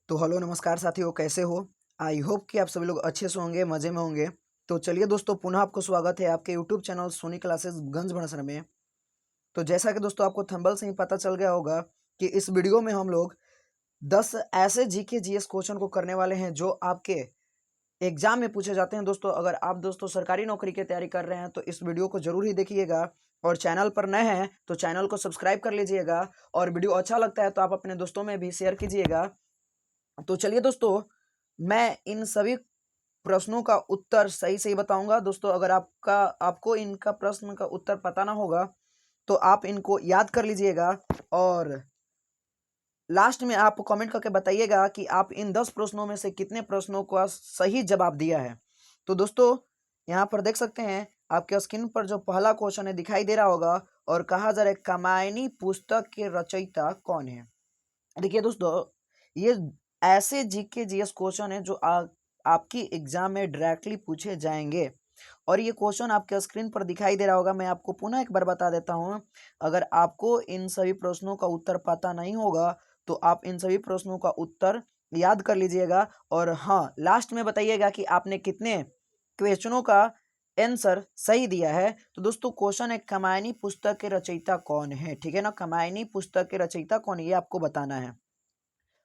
तो हेलो नमस्कार साथियों, कैसे हो? आई होप कि आप सभी लोग अच्छे से होंगे, मज़े में होंगे। तो चलिए दोस्तों, पुनः आपको स्वागत है आपके यूट्यूब चैनल सोनी क्लासेस गंज बड़सर में। तो जैसा कि दोस्तों आपको थंबनेल से ही पता चल गया होगा कि इस वीडियो में हम लोग 10 ऐसे जीके जीएस क्वेश्चन को करने वाले हैं जो आपके एग्जाम में पूछे जाते हैं। दोस्तों अगर आप दोस्तों सरकारी नौकरी की तैयारी कर रहे हैं तो इस वीडियो को जरूर ही देखिएगा, और चैनल पर नए हैं तो चैनल को सब्सक्राइब कर लीजिएगा, और वीडियो अच्छा लगता है तो आप अपने दोस्तों में भी शेयर कीजिएगा। तो चलिए दोस्तों, मैं इन सभी प्रश्नों का उत्तर सही सही बताऊंगा। दोस्तों अगर आपको इनका प्रश्न का उत्तर पता ना होगा तो आप इनको याद कर लीजिएगा, और लास्ट में आप कमेंट करके बताइएगा कि आप इन 10 प्रश्नों में से कितने प्रश्नों का सही जवाब दिया है। तो दोस्तों यहाँ पर देख सकते हैं आपके स्क्रीन पर जो पहला क्वेश्चन है दिखाई दे रहा होगा, और कहा जा रहा है कामायनी पुस्तक के रचयिता कौन है। देखिए दोस्तों, ये ऐसे जीके जीएस क्वेश्चन है जो आपकी एग्जाम में डायरेक्टली पूछे जाएंगे, और ये क्वेश्चन आपके स्क्रीन पर दिखाई दे रहा होगा। मैं आपको पुनः एक बार बता देता हूँ। अगर आपको इन सभी प्रश्नों का उत्तर पता नहीं होगा तो आप इन सभी प्रश्नों का उत्तर याद कर लीजिएगा, और हाँ, लास्ट में बताइएगा कि आपने कितने क्वेश्चनों का आंसर सही दिया है। तो दोस्तों क्वेश्चन है कामायनी पुस्तक के रचयिता कौन है, ठीक है ना। कामायनी पुस्तक के रचयिता कौन है ये आपको बताना है।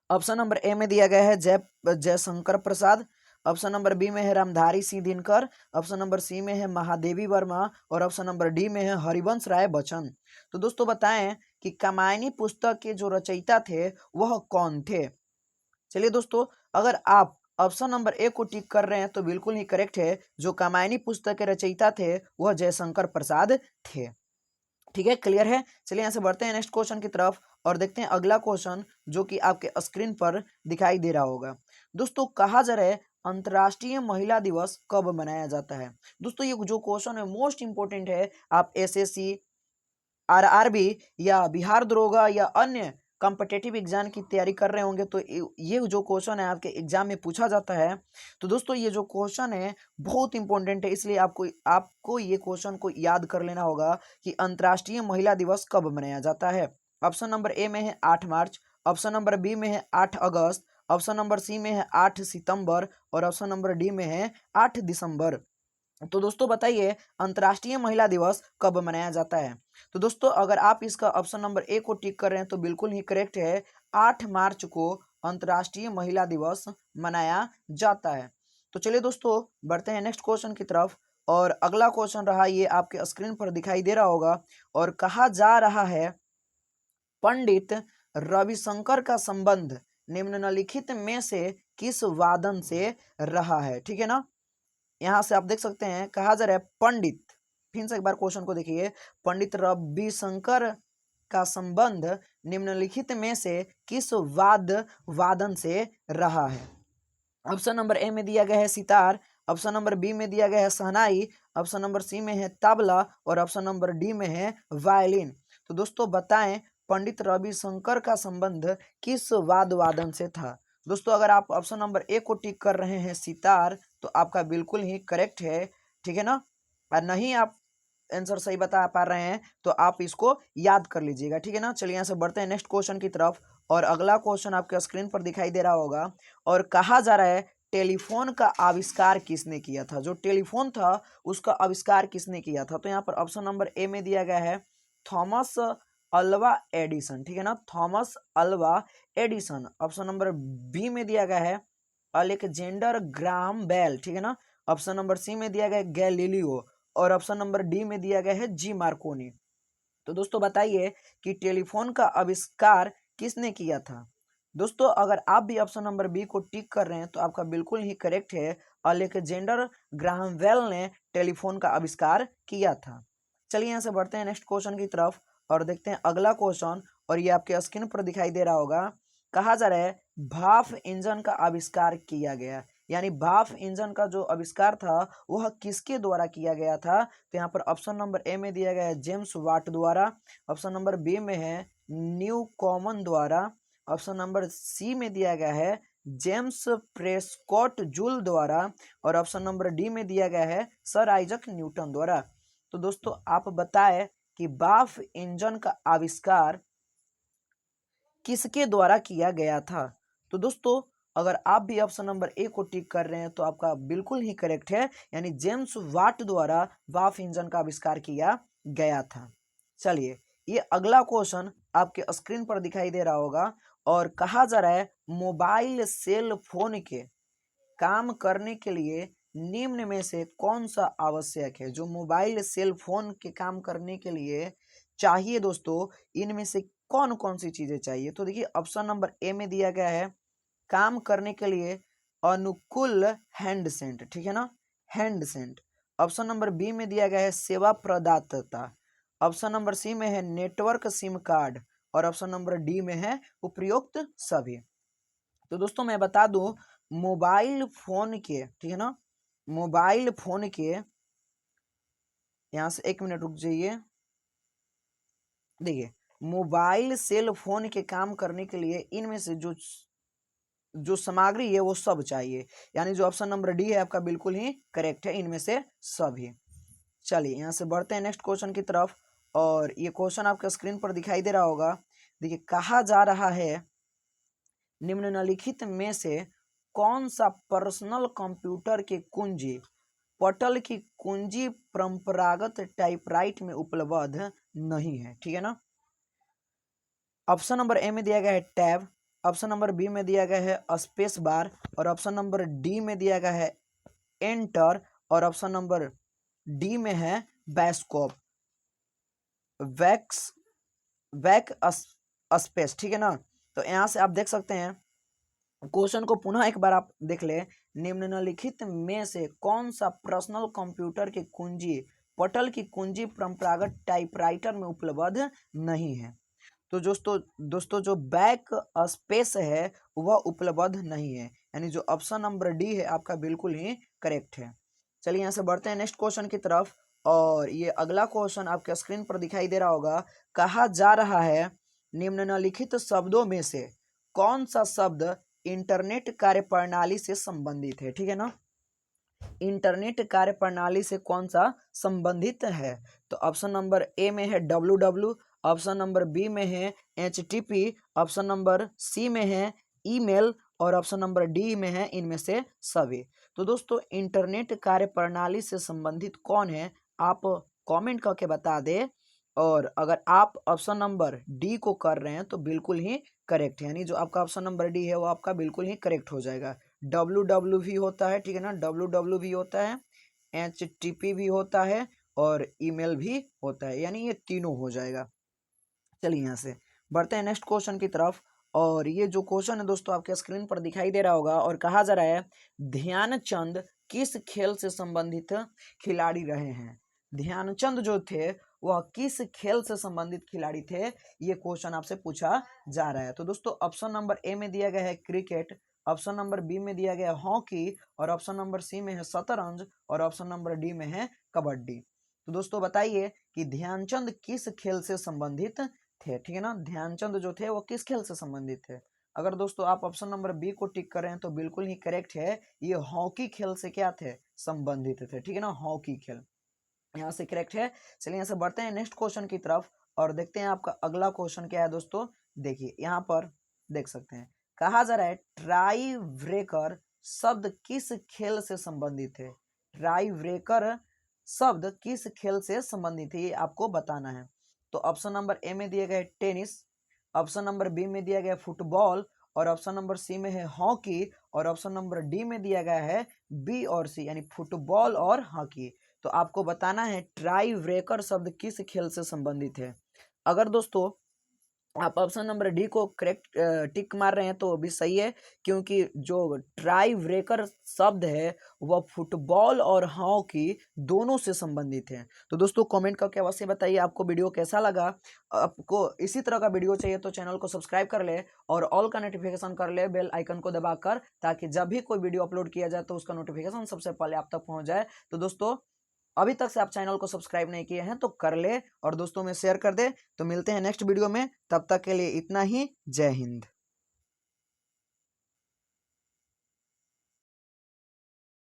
ऑप्शन नंबर ए में दिया गया है Jaishankar Prasad. Option number B में है Ramdhari Singh Dinkar. Option number C में है महादेवी वर्मा, और ऑप्शन नंबर डी में है हरिवंश राय बच्चन। तो दोस्तों बताएं कि कामायनी पुस्तक के जो रचयिता थे वह कौन थे। चलिए दोस्तों, अगर आप ऑप्शन नंबर ए को टिक कर रहे हैं तो बिल्कुल ही करेक्ट है। जो कामायनी पुस्तक के रचयिता थे वह जयशंकर प्रसाद थे। ठीक है, क्लियर है। चलिए यहाँ से बढ़ते हैं नेक्स्ट क्वेश्चन की तरफ, और देखते हैं अगला क्वेश्चन जो कि आपके स्क्रीन पर दिखाई दे रहा होगा। दोस्तों कहा जा रहा है अंतर्राष्ट्रीय महिला दिवस कब मनाया जाता है। दोस्तों ये जो क्वेश्चन है मोस्ट इंपोर्टेंट है। आप एसएससी, आरआरबी या बिहार दरोगा या अन्य कॉम्पिटेटिव एग्जाम की तैयारी कर रहे होंगे तो ये जो क्वेश्चन है आपके एग्जाम में पूछा जाता है। तो दोस्तों ये जो क्वेश्चन है बहुत इंपॉर्टेंट है, इसलिए आपको ये क्वेश्चन को याद कर लेना होगा कि अंतर्राष्ट्रीय महिला दिवस कब मनाया जाता है। ऑप्शन नंबर ए में है 8 मार्च। ऑप्शन नंबर बी में है 8 अगस्त। ऑप्शन नंबर सी में है 8 सितंबर, और ऑप्शन नंबर डी में है 8 दिसंबर। तो दोस्तों बताइए अंतर्राष्ट्रीय महिला दिवस कब मनाया जाता है। तो दोस्तों अगर आप इसका ऑप्शन नंबर ए को टिक कर रहे हैं तो बिल्कुल ही करेक्ट है। 8 मार्च को अंतर्राष्ट्रीय महिला दिवस मनाया जाता है। तो चलिए दोस्तों बढ़ते हैं नेक्स्ट क्वेश्चन की तरफ, और अगला क्वेश्चन रहा, ये आपके स्क्रीन पर दिखाई दे रहा होगा, और कहा जा रहा है पंडित रविशंकर का संबंध निम्नलिखित में से किस वादन से रहा है। ठीक है ना, यहाँ से आप देख सकते हैं कहा जा रहा है पंडित, फिर से एक बार क्वेश्चन को देखिए, पंडित रविशंकर का संबंध निम्नलिखित में से किस वादन से रहा है। ऑप्शन नंबर ए में दिया गया है सितार। ऑप्शन नंबर बी में दिया गया है शहनाई। ऑप्शन नंबर सी में है तबला, और ऑप्शन नंबर डी में है वायलिन। तो दोस्तों बताएं पंडित रविशंकर का संबंध किस वादन से था। दोस्तों अगर आप ऑप्शन नंबर ए को टिक कर रहे हैं सितार तो आपका बिल्कुल ही करेक्ट है, ठीक है ना। और नहीं आप आंसर सही बता पा रहे हैं तो आप इसको याद कर लीजिएगा, ठीक है ना। चलिए यहाँ से बढ़ते हैं नेक्स्ट क्वेश्चन की तरफ, और अगला क्वेश्चन आपके स्क्रीन पर दिखाई दे रहा होगा, और कहा जा रहा है टेलीफोन का आविष्कार किसने किया था। जो टेलीफोन था उसका आविष्कार किसने किया था। तो यहाँ पर ऑप्शन नंबर ए में दिया गया है थॉमस अल्वा एडिसन, ठीक है ना, Thomas Alva Edison. Option number B में दिया गया है अलेक्जेंडर ग्राहम बेल, ठीक है ना। ऑप्शन नंबर सी में दिया गया है गैलीलियो, और ऑप्शन नंबर डी में दिया गया है जी मार्कोनी। तो दोस्तों बताइए कि टेलीफोन का आविष्कार किसने किया था। दोस्तों अगर आप भी ऑप्शन नंबर बी को टिक कर रहे हैं तो आपका बिल्कुल ही करेक्ट है। अलेक्जेंडर ग्राहम बेल ने टेलीफोन का आविष्कार किया था। चलिए यहाँ से बढ़ते हैं नेक्स्ट क्वेश्चन की तरफ, और देखते हैं अगला क्वेश्चन, और ये आपके स्क्रीन पर दिखाई दे रहा होगा। कहा जा रहा है भाप इंजन का आविष्कार किया गया, यानी भाप इंजन का जो आविष्कार था वह किसके द्वारा किया गया था। तो यहाँ पर ऑप्शन नंबर ए में दिया गया है जेम्स वाट द्वारा। ऑप्शन नंबर बी में है न्यू कॉमन द्वारा। ऑप्शन नंबर सी में दिया गया है जेम्स प्रेस्कॉट जूल द्वारा, और ऑप्शन नंबर डी में दिया गया है सर आइजक न्यूटन द्वारा। तो दोस्तों आप बताएं कि भाप इंजन का आविष्कार किसके द्वारा किया गया था। तो दोस्तों अगर आप भी ऑप्शन नंबर ए को टिक कर रहे हैं तो आपका बिल्कुल ही करेक्ट है, यानी जेम्स वाट द्वारा वाफ इंजन का आविष्कार किया गया था। चलिए, ये अगला क्वेश्चन आपके स्क्रीन पर दिखाई दे रहा होगा और कहा जा रहा है मोबाइल सेल फोन के काम करने के लिए निम्न में से कौन सा आवश्यक है। जो मोबाइल सेल फोन के काम करने के लिए चाहिए दोस्तों, इनमें से कौन कौन सी चीजें चाहिए। तो देखिए, ऑप्शन नंबर ए में दिया गया है काम करने के लिए अनुकूल हैंडसेट, ठीक है ना, हैंडसेट। ऑप्शन नंबर बी में दिया गया है सेवा प्रदाता। ऑप्शन नंबर सी में है नेटवर्क सिम कार्ड और ऑप्शन नंबर डी में है उपयुक्त सभी। तो दोस्तों मैं बता दूं, मोबाइल फोन के, ठीक है ना, मोबाइल फोन के, यहां से 1 मिनट रुक जाइए। देखिए, मोबाइल सेल फोन के काम करने के लिए इनमें से जो सामग्री है वो सब चाहिए, यानी जो ऑप्शन नंबर डी है आपका बिल्कुल ही करेक्ट है, इनमें से सभी। चलिए यहाँ से बढ़ते हैं नेक्स्ट क्वेश्चन की तरफ, और ये क्वेश्चन आपके स्क्रीन पर दिखाई दे रहा होगा। देखिए, कहा जा रहा है निम्नलिखित में से कौन सा पर्सनल कंप्यूटर की कुंजी पटल की कुंजी परंपरागत टाइपराइट में उपलब्ध नहीं है, ठीक है ना। ऑप्शन नंबर ए में दिया गया है टैब, ऑप्शन नंबर बी में दिया गया है स्पेस बार और ऑप्शन नंबर डी में दिया गया है एंटर और ऑप्शन नंबर डी में है बैस्कोप वैक्स वैक स्पेस, ठीक है ना। तो यहाँ से आप देख सकते हैं, क्वेश्चन को पुनः एक बार आप देख ले। निम्नलिखित में से कौन सा पर्सनल कंप्यूटर की कुंजी पटल की कुंजी परंपरागत टाइपराइटर में उपलब्ध नहीं है। तो दोस्तों जो बैक स्पेस है वह उपलब्ध नहीं है, यानी जो ऑप्शन नंबर डी है आपका बिल्कुल ही करेक्ट है। चलिए यहाँ से बढ़ते हैं नेक्स्ट क्वेश्चन की तरफ, और ये अगला क्वेश्चन आपके स्क्रीन पर दिखाई दे रहा होगा। कहा जा रहा है निम्नलिखित शब्दों में से कौन सा शब्द इंटरनेट कार्यप्रणाली से संबंधित है, ठीक है ना। इंटरनेट कार्यप्रणाली से कौन सा संबंधित है। तो ऑप्शन नंबर ए में है www, ऑप्शन नंबर बी में है HTTP, ऑप्शन नंबर सी में है ईमेल और ऑप्शन नंबर डी में है इनमें से सभी। तो दोस्तों इंटरनेट कार्यप्रणाली से संबंधित कौन है, आप कमेंट करके बता दें। और अगर आप ऑप्शन नंबर डी को कर रहे हैं तो बिल्कुल ही करेक्ट है, यानी जो आपका ऑप्शन नंबर डी है वो आपका बिल्कुल ही करेक्ट हो जाएगा। www भी होता है, ठीक है ना, www भी होता है, HTTP भी होता है और ईमेल भी होता है, यानी ये तीनों हो जाएगा। चलिए यहाँ से बढ़ते हैं नेक्स्ट क्वेश्चन की तरफ, और ये जो क्वेश्चन है दोस्तों आपके स्क्रीन पर दिखाई दे रहा होगा और कहा जा रहा है ध्यानचंद किस खेल से संबंधित खिलाड़ी रहे हैं। ध्यानचंद जो थे वह किस खेल से संबंधित खिलाड़ी थे, ये क्वेश्चन आपसे पूछा जा रहा है। तो दोस्तों ऑप्शन नंबर ए में दिया गया है क्रिकेट, ऑप्शन नंबर बी में दिया गया है हॉकी और ऑप्शन नंबर सी में है शतरंज और ऑप्शन नंबर डी में है कबड्डी। तो दोस्तों बताइए कि ध्यानचंद किस खेल से संबंधित थे, ठीक है ना। ध्यानचंद जो थे वो किस खेल से संबंधित थे। अगर दोस्तों आप ऑप्शन नंबर बी को टिक कर रहे हैं तो बिल्कुल ही करेक्ट है, ये हॉकी खेल से क्या थे, संबंधित थे, ठीक है ना, हॉकी खेल यहाँ से करेक्ट है। चलिए यहाँ से बढ़ते हैं नेक्स्ट क्वेश्चन की तरफ और देखते हैं आपका अगला क्वेश्चन क्या है दोस्तों। देखिए यहाँ पर देख सकते हैं, कहा जा रहा है ट्राई ब्रेकर शब्द किस खेल से संबंधित है। ट्राई ब्रेकर शब्द किस खेल से संबंधित है, ये आपको बताना है। तो ऑप्शन नंबर ए में दिया गया है टेनिस, ऑप्शन नंबर बी में दिया गया है फुटबॉल और ऑप्शन नंबर सी में है हॉकी और ऑप्शन नंबर डी में दिया गया है बी और सी, यानी फुटबॉल और हॉकी। तो आपको बताना है ट्राई ब्रेकर शब्द किस खेल से संबंधित है। अगर दोस्तों आप ऑप्शन नंबर डी को करेक्ट टिक मार रहे हैं तो भी सही है, क्योंकि जो ट्राई ब्रेकर शब्द है वह फुटबॉल और हॉकी दोनों से संबंधित है। तो दोस्तों कमेंट करके अवश्य बताइए आपको वीडियो कैसा लगा। आपको इसी तरह का वीडियो चाहिए तो चैनल को सब्सक्राइब कर ले और ऑल का नोटिफिकेशन कर ले बेल आइकन को दबाकर, ताकि जब भी कोई वीडियो अपलोड किया जाए तो उसका नोटिफिकेशन सबसे पहले आप तक पहुंच जाए। तो दोस्तों अभी तक से आप चैनल को सब्सक्राइब नहीं किए हैं तो कर ले और दोस्तों में शेयर कर दे। तो मिलते हैं नेक्स्ट वीडियो में, तब तक के लिए इतना ही। जय हिंद।